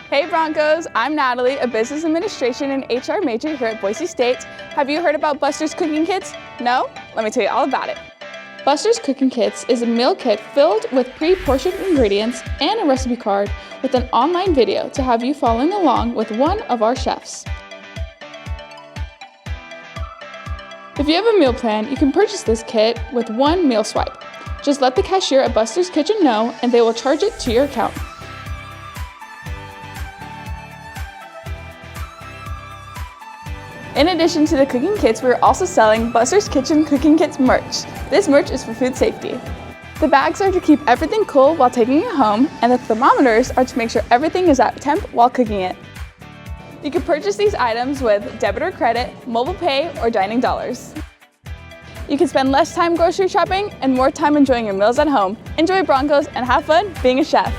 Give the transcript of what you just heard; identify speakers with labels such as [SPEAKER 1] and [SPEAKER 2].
[SPEAKER 1] Hey Broncos, I'm Natalie, a business administration and HR major here at Boise State. Have you heard about Buster's Cooking Kits? No? Let me tell you all about it. Buster's Cooking Kits is a meal kit filled with pre-portioned ingredients and a recipe card with an online video to have you following along with one of our chefs. If you have a meal plan, you can purchase this kit with one meal swipe. Just let the cashier at Buster's Kitchen know and they will charge it to your account. In addition to the cooking kits, we're also selling Buster's Kitchen Cooking Kits merch. This merch is for food safety. The bags are to keep everything cool while taking it home, and the thermometers are to make sure everything is at temp while cooking it. You can purchase these items with debit or credit, mobile pay, or dining dollars. You can spend less time grocery shopping and more time enjoying your meals at home. Enjoy Broncos and have fun being a chef.